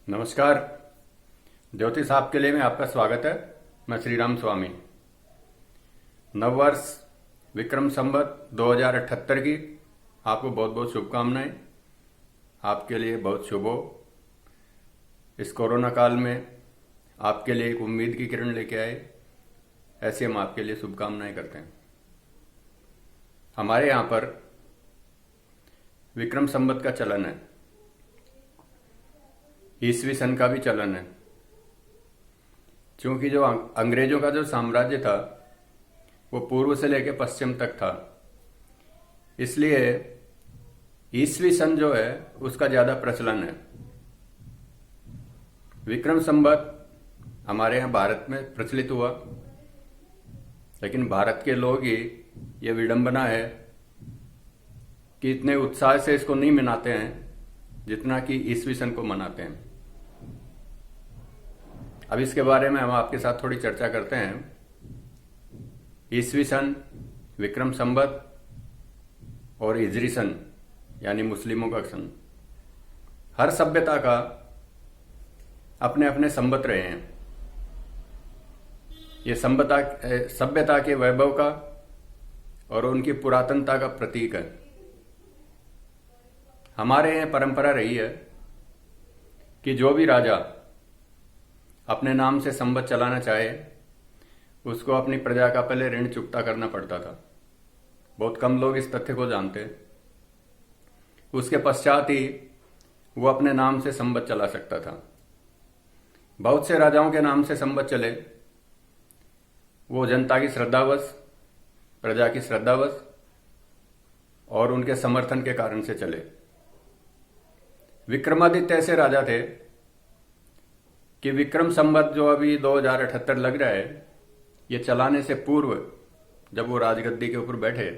नमस्कार। ज्योतिष आपके लिए में आपका स्वागत है। मैं श्री राम स्वामी। नववर्ष विक्रम संवत 2078 की आपको बहुत बहुत शुभकामनाएं। आपके लिए बहुत शुभ हो। इस कोरोना काल में आपके लिए एक उम्मीद की किरण लेके आए, ऐसे हम आपके लिए शुभकामनाएं करते हैं। हमारे यहाँ पर विक्रम संवत का चलन है, ईसवी सन का भी चलन है। क्योंकि जो अंग्रेजों का जो साम्राज्य था वो पूर्व से लेकर पश्चिम तक था, इसलिए ईसवी सन जो है उसका ज्यादा प्रचलन है। विक्रम संवत हमारे यहाँ भारत में प्रचलित हुआ, लेकिन भारत के लोग ही ये विडंबना है कि इतने उत्साह से इसको नहीं मनाते हैं जितना कि ईसवी सन को मनाते हैं। अब इसके बारे में हम आपके साथ थोड़ी चर्चा करते हैं। ईसवी सन, विक्रम संवत और हिजरी सन यानी मुस्लिमों का सन, हर सभ्यता का अपने अपने संवत रहे हैं। ये सभ्यता के वैभव का और उनकी पुरातनता का प्रतीक है। हमारे यहाँ परंपरा रही है कि जो भी राजा अपने नाम से संवत चलाना चाहे उसको अपनी प्रजा का पहले ऋण चुकता करना पड़ता था। बहुत कम लोग इस तथ्य को जानते। उसके पश्चात ही वो अपने नाम से संवत चला सकता था। बहुत से राजाओं के नाम से संवत चले, वो जनता की श्रद्धावश, प्रजा की श्रद्धावश और उनके समर्थन के कारण से चले। विक्रमादित्य ऐसे राजा थे कि विक्रम संवत जो अभी 2078 लग रहा है, ये चलाने से पूर्व जब वो राजगद्दी के ऊपर बैठे,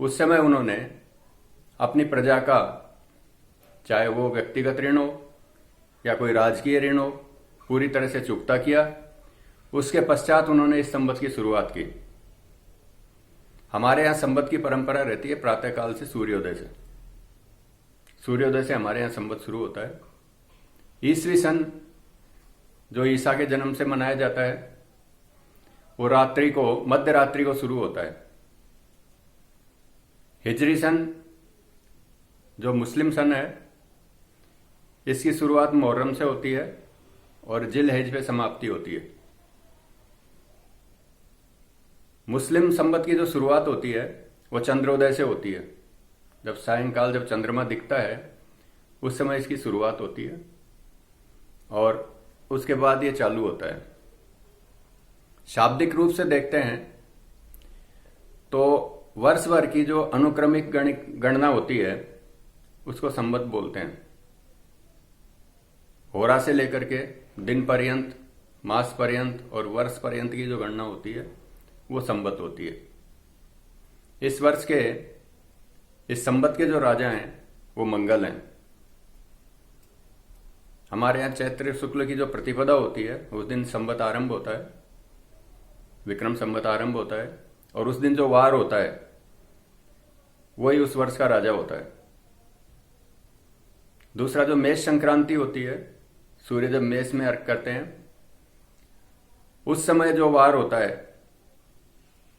उस समय उन्होंने अपनी प्रजा का, चाहे वो व्यक्तिगत ऋण हो या कोई राजकीय ऋण हो, पूरी तरह से चुकता किया। उसके पश्चात उन्होंने इस संवत की शुरुआत की। हमारे यहाँ संवत की परंपरा रहती है प्रातःकाल से सूर्योदय से। सूर्योदय से हमारे यहाँ संवत शुरू होता है। ईसवी सन जो ईसा के जन्म से मनाया जाता है, वो रात्रि को, मध्य रात्रि को शुरू होता है। हिजरी सन जो मुस्लिम सन है, इसकी शुरुआत मुहर्रम से होती है और जिल हिज पे समाप्ति होती है। मुस्लिम संवत की जो शुरुआत होती है वो चंद्रोदय से होती है। जब सायंकाल जब चंद्रमा दिखता है उस समय इसकी शुरुआत होती है और उसके बाद ये चालू होता है। शाब्दिक रूप से देखते हैं तो वर्ष भर की जो अनुक्रमिक गणना होती है उसको संवत बोलते हैं। होरा से लेकर के दिन पर्यंत, मास पर्यंत और वर्ष पर्यंत की जो गणना होती है वो संवत होती है। इस संवत के जो राजा हैं वो मंगल हैं। हमारे यहाँ चैत्र शुक्ल की जो प्रतिपदा होती है उस दिन संवत आरंभ होता है, विक्रम संवत आरंभ होता है, और उस दिन जो वार होता है वही उस वर्ष का राजा होता है। दूसरा जो मेष संक्रांति होती है, सूर्य जब मेष में अर्घ करते हैं उस समय जो वार होता है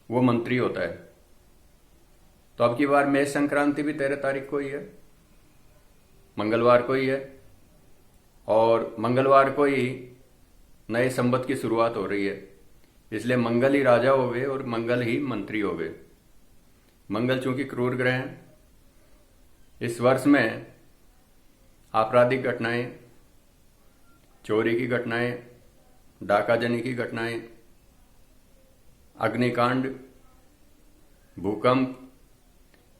वो मंत्री होता है। तो अब की बार मेष संक्रांति भी 13 तारीख को ही है, मंगलवार को ही है, और मंगलवार को ही नए संवत की शुरुआत हो रही है। इसलिए मंगल ही राजा हो गए और मंगल ही मंत्री हो गए। मंगल चूंकि क्रूर ग्रह हैं, इस वर्ष में आपराधिक घटनाएं, चोरी की घटनाएं, डाकाजनी की घटनाएं, अग्निकांड, भूकंप,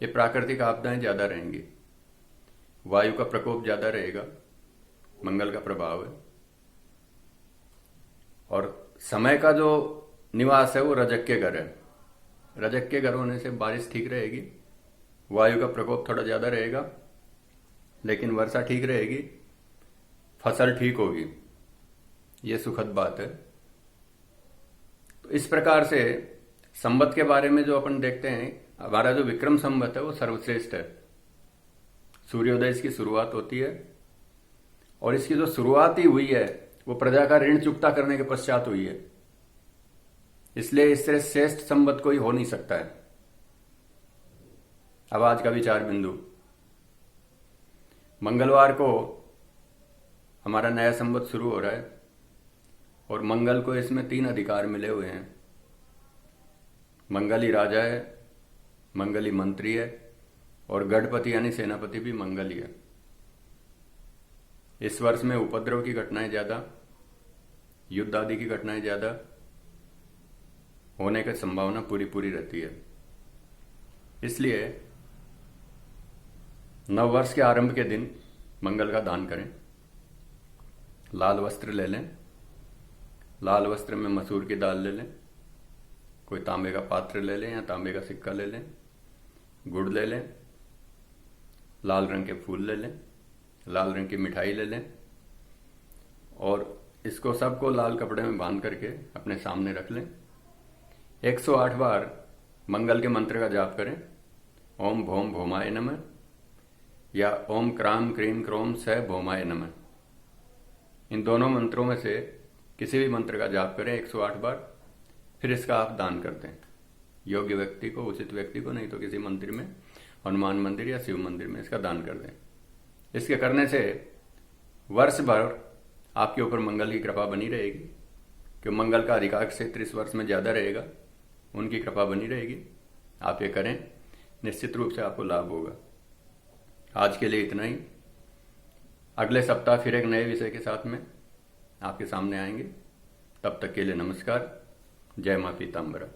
ये प्राकृतिक आपदाएं ज्यादा रहेंगी। वायु का प्रकोप ज्यादा रहेगा, मंगल का प्रभाव है। और समय का जो निवास है वो रजक के घर है। रजक के घर होने से बारिश ठीक रहेगी, वायु का प्रकोप थोड़ा ज्यादा रहेगा, लेकिन वर्षा ठीक रहेगी, फसल ठीक होगी। ये सुखद बात है। तो इस प्रकार से संवत के बारे में जो अपन देखते हैं, हमारा जो विक्रम संवत है वो सर्वश्रेष्ठ है। सूर्योदय इसकी शुरुआत होती है और इसकी जो शुरुआत ही हुई है वो प्रजा का ऋण चुकता करने के पश्चात हुई है। इसलिए इससे श्रेष्ठ संवत कोई हो नहीं सकता है। अब आज का विचार बिंदु, मंगलवार को हमारा नया संवत शुरू हो रहा है और मंगल को इसमें 3 अधिकार मिले हुए हैं। मंगल ही राजा है, मंगल ही मंत्री है और गढ़पति यानी सेनापति भी मंगल ही है। इस वर्ष में उपद्रव की घटनाएं ज्यादा, युद्ध आदि की घटनाएं ज्यादा होने की संभावना पूरी रहती है। इसलिए नववर्ष के आरंभ के दिन मंगल का दान करें। लाल वस्त्र ले लें, लाल वस्त्र में मसूर की दाल ले लें, कोई तांबे का पात्र ले लें या तांबे का सिक्का ले लें, गुड़ ले लें, लाल रंग के फूल ले लें, लाल रंग की मिठाई ले लें और इसको सबको लाल कपड़े में बांध करके अपने सामने रख लें। 108 बार मंगल के मंत्र का जाप करें। ओम भौम भौमाय नमः या ओम क्राम क्रीम क्रोम स भौमाय नमः। इन दोनों मंत्रों में से किसी भी मंत्र का जाप करें 108 बार, फिर इसका आप दान करते हैं योग्य व्यक्ति को, उचित व्यक्ति को, नहीं तो किसी मंदिर में, हनुमान मंदिर या शिव मंदिर में इसका दान कर दें। इसके करने से वर्ष भर आपके ऊपर मंगल की कृपा बनी रहेगी, कि मंगल का अधिकार क्षेत्र इस वर्ष में ज्यादा रहेगा, उनकी कृपा बनी रहेगी। आप ये करें, निश्चित रूप से आपको लाभ होगा। आज के लिए इतना ही। अगले सप्ताह फिर एक नए विषय के साथ में आपके सामने आएंगे। तब तक के लिए नमस्कार। जय मां पीताम्बरा।